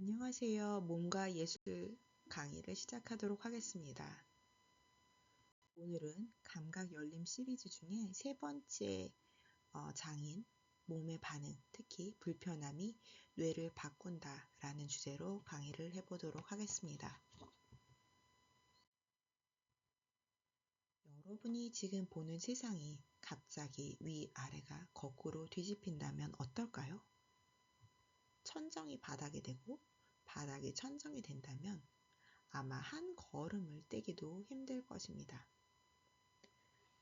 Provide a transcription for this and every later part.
안녕하세요. 몸과 예술 강의를 시작하도록 하겠습니다. 오늘은 감각 열림 시리즈 중에 세 번째 장인, 몸의 반응, 특히 불편함이 뇌를 바꾼다 라는 주제로 강의를 해보도록 하겠습니다. 여러분이 지금 보는 세상이 갑자기 위아래가 거꾸로 뒤집힌다면 어떨까요? 천정이 바닥이 되고 바닥이 천정이 된다면 아마 한 걸음을 떼기도 힘들 것입니다.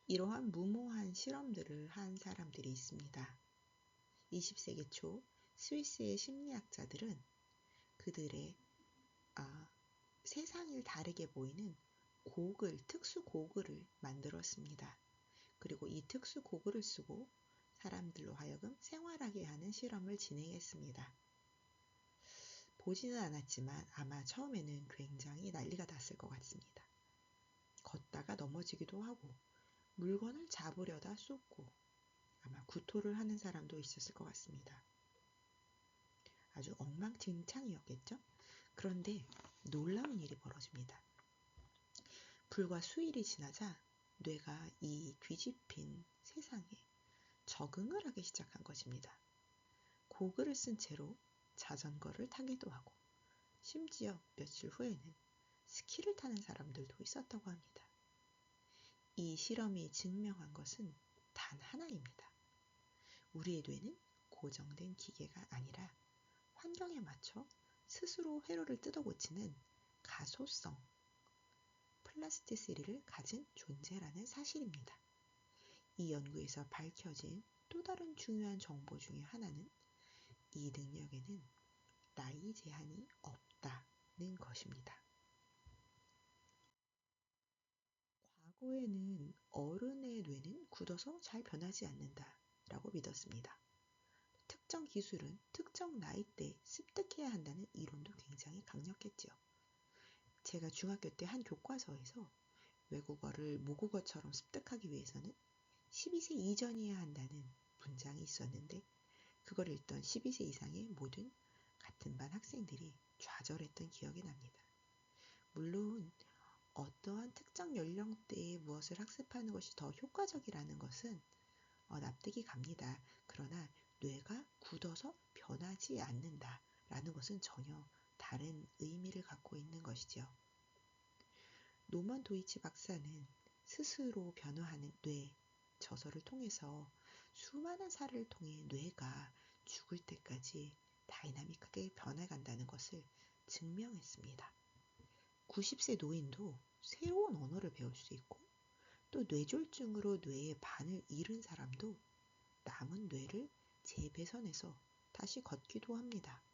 이러한 무모한 실험들을 한 사람들이 있습니다. 20세기 초 스위스의 심리학자들은 그들의 세상을 다르게 보이는 특수 고글을 만들었습니다. 그리고 이 특수 고글을 쓰고 사람들로 하여금 생활하게 하는 실험을 진행했습니다. 보지는 않았지만 아마 처음에는 굉장히 난리가 났을 것 같습니다. 걷다가 넘어지기도 하고 물건을 잡으려다 쏟고 아마 구토를 하는 사람도 있었을 것 같습니다. 아주 엉망진창이었겠죠? 그런데 놀라운 일이 벌어집니다. 불과 수일이 지나자 뇌가 이 뒤집힌 세상에 적응을 하기 시작한 것입니다. 고글을 쓴 채로 자전거를 타기도 하고 심지어 며칠 후에는 스키를 타는 사람들도 있었다고 합니다. 이 실험이 증명한 것은 단 하나입니다. 우리의 뇌는 고정된 기계가 아니라 환경에 맞춰 스스로 회로를 뜯어 고치는 가소성, 플라스티시티를 가진 존재라는 사실입니다. 이 연구에서 밝혀진 또 다른 중요한 정보 중에 하나는 이 능력에는 나이 제한이 없다는 것입니다. 과거에는 어른의 뇌는 굳어서 잘 변하지 않는다라고 믿었습니다. 특정 기술은 특정 나이대에 습득해야 한다는 이론도 굉장히 강력했죠. 제가 중학교 때 한 교과서에서 외국어를 모국어처럼 습득하기 위해서는 12세 이전이어야 한다는 문장이 있었는데 그걸 읽던 12세 이상의 모든 같은 반 학생들이 좌절했던 기억이 납니다. 물론 어떠한 특정 연령대에 무엇을 학습하는 것이 더 효과적이라는 것은 납득이 갑니다. 그러나 뇌가 굳어서 변하지 않는다라는 것은 전혀 다른 의미를 갖고 있는 것이죠. 노먼 도이치 박사는 스스로 변화하는 뇌 저서를 통해서 수많은 사례를 통해 뇌가 죽을 때까지 다이나믹하게 변해간다는 것을 증명했습니다. 90세 노인도 새로운 언어를 배울 수 있고 또 뇌졸중으로 뇌의 반을 잃은 사람도 남은 뇌를 재배선해서 다시 걷기도 합니다.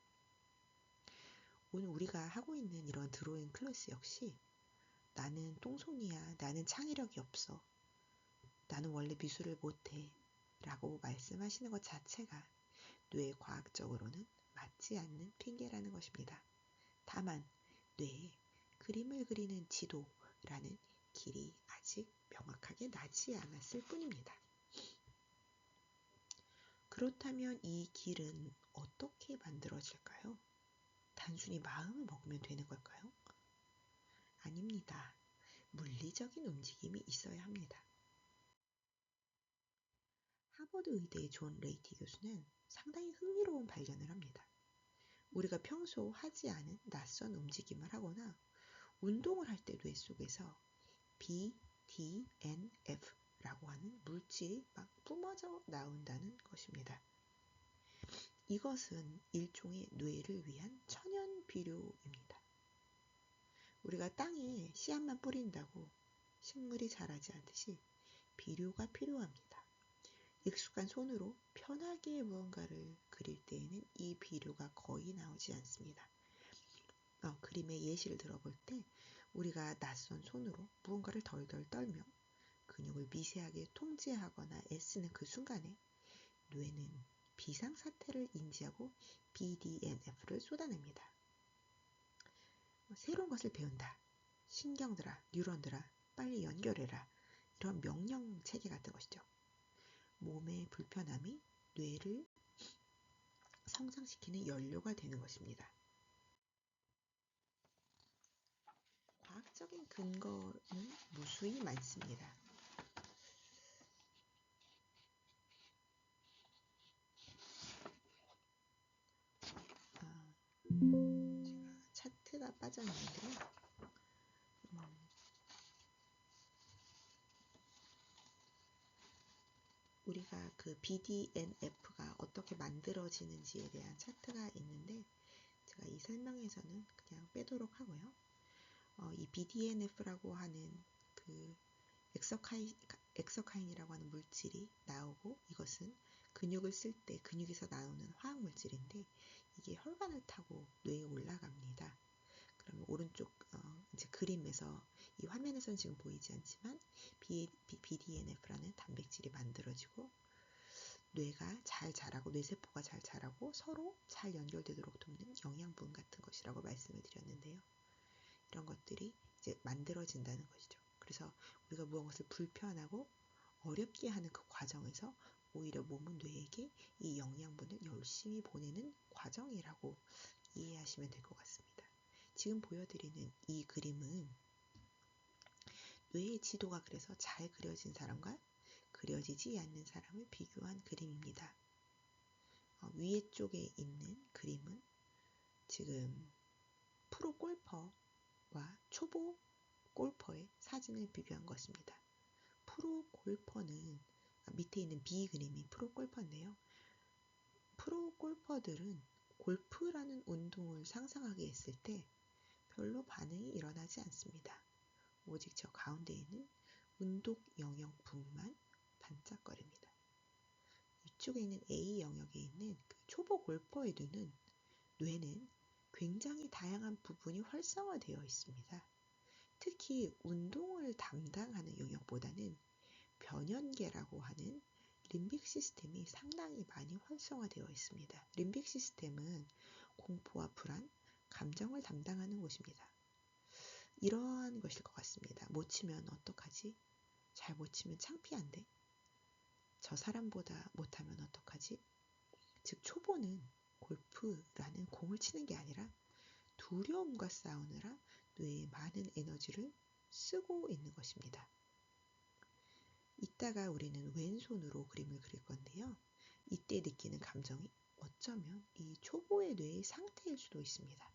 오늘 우리가 하고 있는 이런 드로잉 클래스 역시 나는 똥손이야, 나는 창의력이 없어, 나는 원래 미술을 못해 라고 말씀하시는 것 자체가 뇌 과학적으로는 맞지 않는 핑계라는 것입니다. 다만 뇌에 그림을 그리는 지도라는 길이 아직 명확하게 나지 않았을 뿐입니다. 그렇다면 이 길은 어떻게 만들어질까요? 단순히 마음을 먹으면 되는 걸까요? 아닙니다. 물리적인 움직임이 있어야 합니다. 하버드 의대의 존 레이티 교수는 상당히 흥미로운 발견을 합니다. 우리가 평소 하지 않은 낯선 움직임을 하거나 운동을 할 때 뇌 속에서 BDNF라고 하는 물질이 막 뿜어져 나온다는 것입니다. 이것은 일종의 뇌를 위한 천연 비료입니다. 우리가 땅에 씨앗만 뿌린다고 식물이 자라지 않듯이 비료가 필요합니다. 익숙한 손으로 편하게 무언가를 그릴 때에는 이 비료가 거의 나오지 않습니다. 그림의 예시를 들어볼 때 우리가 낯선 손으로 무언가를 덜덜 떨며 근육을 미세하게 통제하거나 애쓰는 그 순간에 뇌는 비상사태를 인지하고 BDNF를 쏟아냅니다. 새로운 것을 배운다. 신경들아, 뉴런들아, 빨리 연결해라. 이런 명령 체계 같은 것이죠. 몸의 불편함이 뇌를 성장시키는 연료가 되는 것입니다. 과학적인 근거는 무수히 많습니다. 제가 차트가 빠졌는데요. 우리가 그 BDNF가 어떻게 만들어지는지에 대한 차트가 있는데 제가 이 설명에서는 그냥 빼도록 하고요. 이 BDNF라고 하는 그 엑서카인이라고 하는 물질이 나오고, 이것은 근육을 쓸 때 근육에서 나오는 화학 물질인데 이게 혈관을 타고 뇌에 올라갑니다. 그러면 오른쪽 이제 그림에서, 이 화면에서는 지금 보이지 않지만 BDNF라는 단백질이 만들어지고 뇌가 잘 자라고, 뇌세포가 잘 자라고 서로 잘 연결되도록 돕는 영양분 같은 것이라고 말씀을 드렸는데요. 이런 것들이 이제 만들어진다는 것이죠. 그래서 우리가 무엇을 불편하고 어렵게 하는 그 과정에서 오히려 몸은 뇌에게 이 영양분을 열심히 보내는 과정이라고 이해하시면 될 것 같습니다. 지금 보여드리는 이 그림은 뇌의 지도가 그래서 잘 그려진 사람과 그려지지 않는 사람을 비교한 그림입니다. 위에 쪽에 있는 그림은 지금 프로 골퍼와 초보 골퍼의 사진을 비교한 것입니다. 프로 골퍼는, 밑에 있는 B 그림이 프로 골퍼인데요. 프로 골퍼들은 골프라는 운동을 상상하게 했을 때 별로 반응이 일어나지 않습니다. 오직 저 가운데 있는 운동 영역분만 반짝거립니다. 이쪽에 있는 A 영역에 있는 그 초보 골퍼의 뇌는 굉장히 다양한 부분이 활성화되어 있습니다. 특히 운동을 담당하는 영역보다는 변연계라고 하는 림빅 시스템이 상당히 많이 활성화되어 있습니다. 림빅 시스템은 공포와 불안, 감정을 담당하는 곳입니다. 이러한 것일 것 같습니다. 못 치면 어떡하지? 잘 못 치면 창피한데? 저 사람보다 못하면 어떡하지? 즉 초보는 골프라는 공을 치는 게 아니라 두려움과 싸우느라 뇌에 많은 에너지를 쓰고 있는 것입니다. 이따가 우리는 왼손으로 그림을 그릴 건데요. 이때 느끼는 감정이 어쩌면 이 초보의 뇌의 상태일 수도 있습니다.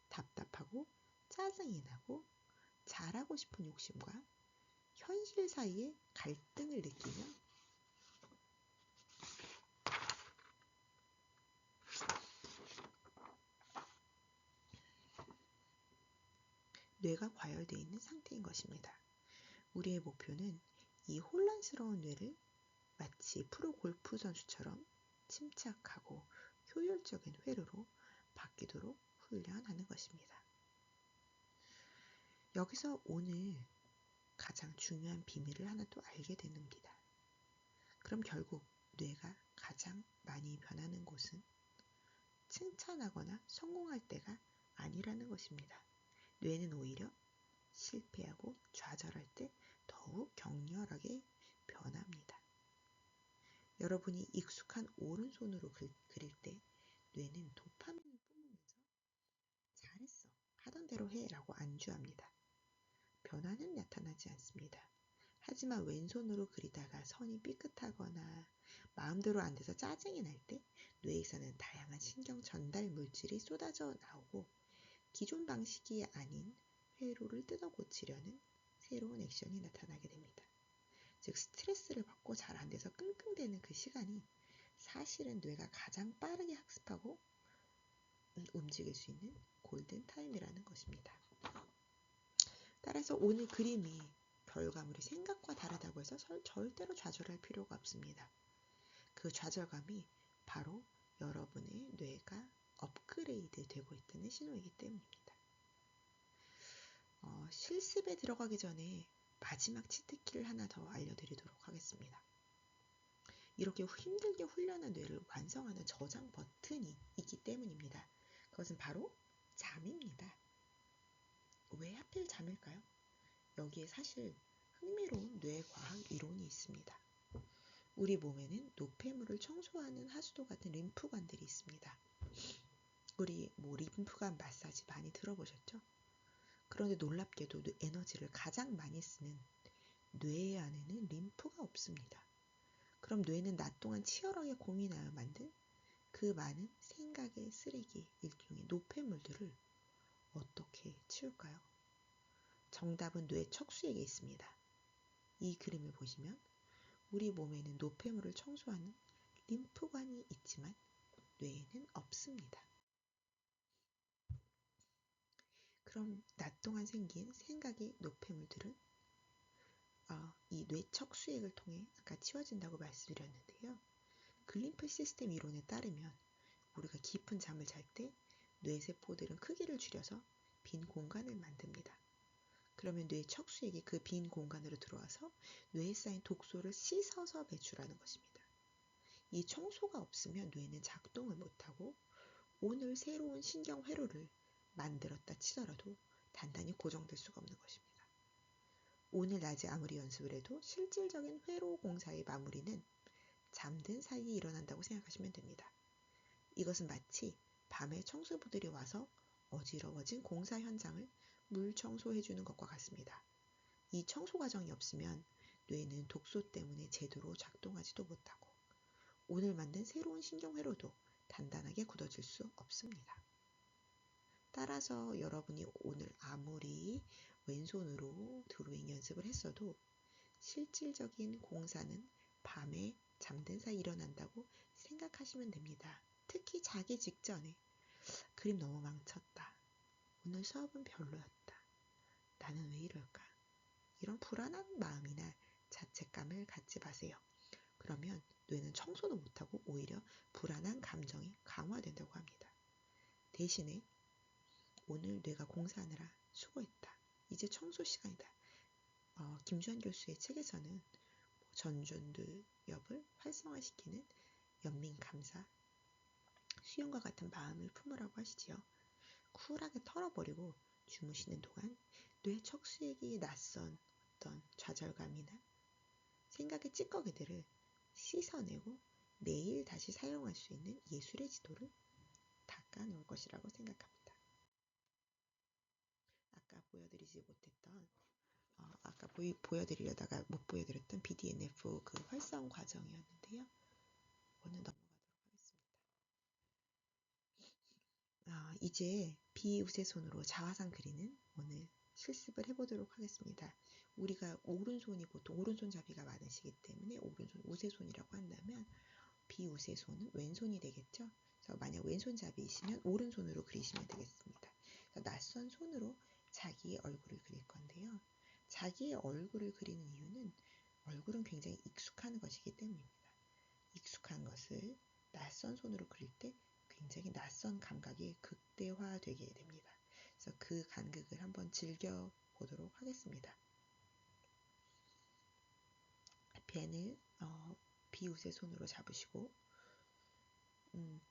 답답하고 짜증이 나고 잘하고 싶은 욕심과 현실 사이의 갈등을 느끼며 뇌가 과열되어 있는 상태인 것입니다. 우리의 목표는 이 혼란스러운 뇌를 마치 프로 골프 선수처럼 침착하고 효율적인 회로로 바뀌도록 훈련하는 것입니다. 여기서 오늘 가장 중요한 비밀을 하나 또 알게 됩니다. 그럼 결국 뇌가 가장 많이 변하는 곳은 칭찬하거나 성공할 때가 아니라는 것입니다. 뇌는 오히려 실패하고 좌절할 때 더욱 격렬하게 변합니다. 여러분이 익숙한 오른손으로 그릴 때 뇌는 도파민을 뿜으면서 잘했어, 하던 대로 해 라고 안주합니다. 변화는 나타나지 않습니다. 하지만 왼손으로 그리다가 선이 삐끗하거나 마음대로 안 돼서 짜증이 날 때 뇌에서는 다양한 신경 전달 물질이 쏟아져 나오고 기존 방식이 아닌 회로를 뜯어 고치려는 새로운 액션이 나타나게 됩니다. 즉 스트레스를 받고 잘 안 돼서 끙끙대는 그 시간이 사실은 뇌가 가장 빠르게 학습하고 움직일 수 있는 골든 타임이라는 것입니다. 따라서 오늘 그림이 결과물이 생각과 다르다고 해서 절대로 좌절할 필요가 없습니다. 그 좌절감이 바로 여러분의 뇌가 업그레이드 되고 있다는 신호이기 때문입니다. 실습에 들어가기 전에 마지막 치트키를 하나 더 알려드리도록 하겠습니다. 이렇게 힘들게 훈련한 뇌를 완성하는 저장 버튼이 있기 때문입니다. 그것은 바로 잠입니다. 왜 하필 잠일까요? 여기에 사실 흥미로운 뇌과학 이론이 있습니다. 우리 몸에는 노폐물을 청소하는 하수도 같은 림프관들이 있습니다. 우리 림프관 마사지 많이 들어보셨죠? 그런데 놀랍게도 에너지를 가장 많이 쓰는 뇌 안에는 림프가 없습니다. 그럼 뇌는 낮 동안 치열하게 고민하여 만든 그 많은 생각의 쓰레기, 일종의 노폐물들을 어떻게 치울까요? 정답은 뇌 척수액에 있습니다. 이 그림을 보시면 우리 몸에는 노폐물을 청소하는 림프관이 있지만 뇌에는 없습니다. 그럼 낮 동안 생긴 생각의 노폐물들은 이 뇌척수액을 통해 아까 치워진다고 말씀드렸는데요. 글림프 시스템 이론에 따르면 우리가 깊은 잠을 잘 때 뇌세포들은 크기를 줄여서 빈 공간을 만듭니다. 그러면 뇌 척수액이 그 빈 공간으로 들어와서 뇌에 쌓인 독소를 씻어서 배출하는 것입니다. 이 청소가 없으면 뇌는 작동을 못하고 오늘 새로운 신경 회로를 만들었다 치더라도 단단히 고정될 수가 없는 것입니다. 오늘 낮에 아무리 연습을 해도 실질적인 회로 공사의 마무리는 잠든 사이에 일어난다고 생각하시면 됩니다. 이것은 마치 밤에 청소부들이 와서 어지러워진 공사 현장을 물 청소해주는 것과 같습니다. 이 청소 과정이 없으면 뇌는 독소 때문에 제대로 작동하지도 못하고 오늘 만든 새로운 신경회로도 단단하게 굳어질 수 없습니다. 따라서 여러분이 오늘 아무리 왼손으로 드로잉 연습을 했어도 실질적인 공사는 밤에 잠든 사이 일어난다고 생각하시면 됩니다. 특히 자기 직전에 그림 너무 망쳤다. 오늘 수업은 별로였다. 나는 왜 이럴까? 이런 불안한 마음이나 자책감을 갖지 마세요. 그러면 뇌는 청소도 못하고 오히려 불안한 감정이 강화된다고 합니다. 대신에 오늘 뇌가 공사하느라 수고했다. 이제 청소 시간이다. 김주환 교수의 책에서는 전전두엽을 활성화시키는 연민감사, 수영과 같은 마음을 품으라고 하시지요. 쿨하게 털어버리고 주무시는 동안 뇌 척수액이 낯선 어떤 좌절감이나 생각의 찌꺼기들을 씻어내고 내일 다시 사용할 수 있는 예술의 지도를 닦아 놓을 것이라고 생각합니다. 아까 보여드리지 못했던 아까 보여드리려다가 못 보여드렸던 BDNF 그 활성 과정이었는데요. 오늘 넘어가도록 하겠습니다. 이제 비우세손으로 자화상 그리는 오늘 실습을 해보도록 하겠습니다. 우리가 오른손이 보통 오른손잡이가 많으시기 때문에 오른손 우세손이라고 한다면 비우세손은 왼손이 되겠죠. 그래서 만약 왼손잡이이시면 오른손으로 그리시면 되겠습니다. 낯선 손으로 자기의 얼굴을 그릴 건데요. 자기의 얼굴을 그리는 이유는 얼굴은 굉장히 익숙한 것이기 때문입니다. 익숙한 것을 낯선 손으로 그릴 때 굉장히 낯선 감각이 극대화되게 됩니다. 그래서 그 간극을 한번 즐겨보도록 하겠습니다. 펜을 비웃의 손으로 잡으시고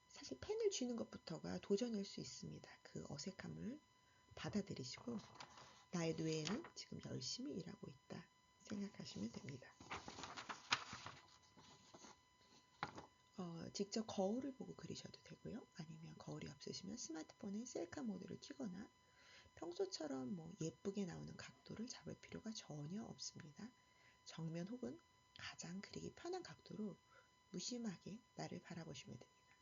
사실 펜을 쥐는 것부터가 도전일 수 있습니다. 그 어색함을 받아들이시고 나의 뇌에는 지금 열심히 일하고 있다 생각하시면 됩니다. 직접 거울을 보고 그리셔도 되고요. 아니면 거울이 없으시면 스마트폰에 셀카 모드를 켜거나 평소처럼 예쁘게 나오는 각도를 잡을 필요가 전혀 없습니다. 정면 혹은 가장 그리기 편한 각도로 무심하게 나를 바라보시면 됩니다.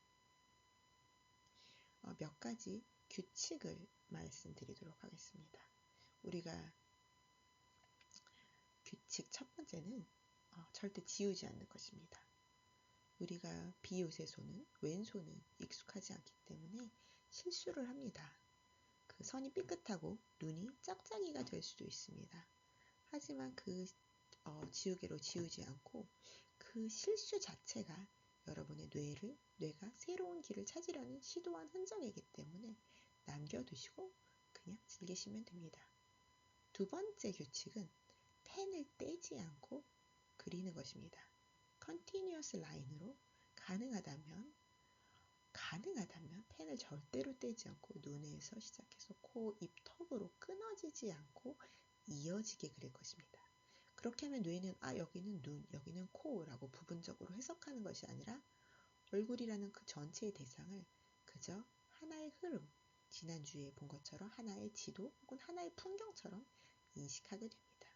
몇 가지 규칙을 말씀드리도록 하겠습니다. 우리가 규칙 첫 번째는 절대 지우지 않는 것입니다. 우리가 비웃의 손은 왼손은 익숙하지 않기 때문에 실수를 합니다. 그 선이 삐끗하고 눈이 짝짝이가 될 수도 있습니다. 하지만 그 지우개로 지우지 않고 그 실수 자체가 여러분의 뇌가 새로운 길을 찾으려는 시도한 흔적이기 때문에 남겨두시고 그냥 즐기시면 됩니다. 두 번째 규칙은 펜을 떼지 않고 그리는 것입니다. 컨티뉴어스 라인으로 가능하다면 펜을 절대로 떼지 않고 눈에서 시작해서 코, 입, 턱으로 끊어지지 않고 이어지게 그릴 것입니다. 그렇게 하면 뇌는 여기는 눈, 여기는 코라고 부분적으로 해석하는 것이 아니라 얼굴이라는 그 전체의 대상을 그저 하나의 흐름, 지난주에 본 것처럼 하나의 지도 혹은 하나의 풍경처럼 인식하게 됩니다.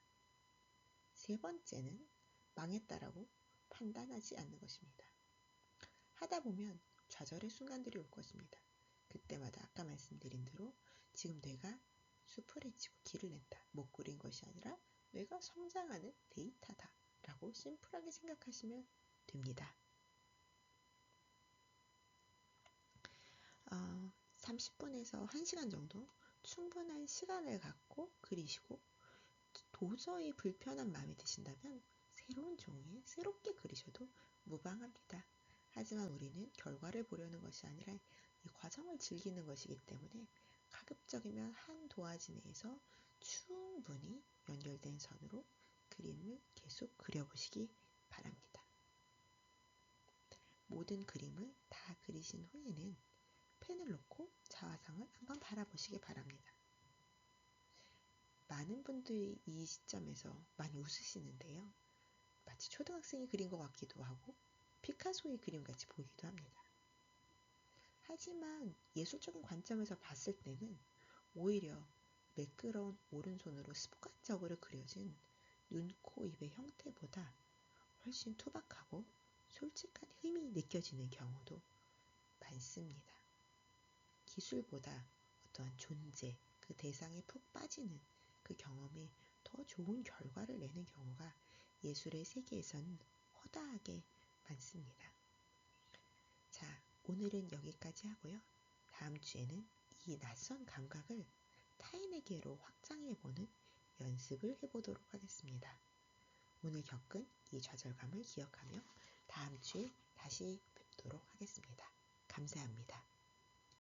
세 번째는 망했다라고 판단하지 않는 것입니다. 하다 보면 좌절의 순간들이 올 것입니다. 그때마다 아까 말씀드린 대로 지금 뇌가 숲을 헤치고 길을 낸다. 못 그린 것이 아니라 뇌가 성장하는 데이터다 라고 심플하게 생각하시면 됩니다. 30분에서 1시간 정도 충분한 시간을 갖고 그리시고 도저히 불편한 마음이 드신다면 새로운 종이에 새롭게 그리셔도 무방합니다. 하지만 우리는 결과를 보려는 것이 아니라 이 과정을 즐기는 것이기 때문에 가급적이면 한 도화지 내에서 충분히 연결된 선으로 그림을 계속 그려보시기 바랍니다. 모든 그림을 다 그리신 후에는 펜을 놓고 자화상을 한번 바라보시기 바랍니다. 많은 분들이 이 시점에서 많이 웃으시는데요. 마치 초등학생이 그린 것 같기도 하고 피카소의 그림같이 보이기도 합니다. 하지만 예술적인 관점에서 봤을 때는 오히려 매끄러운 오른손으로 습관적으로 그려진 눈, 코, 입의 형태보다 훨씬 투박하고 솔직한 힘이 느껴지는 경우도 많습니다. 기술보다 어떠한 존재, 그 대상에 푹 빠지는 그 경험이 더 좋은 결과를 내는 경우가 예술의 세계에서는 허다하게 많습니다. 자, 오늘은 여기까지 하고요. 다음 주에는 이 낯선 감각을 타인에게로 확장해보는 연습을 해보도록 하겠습니다. 오늘 겪은 이 좌절감을 기억하며 다음 주에 다시 뵙도록 하겠습니다. 감사합니다.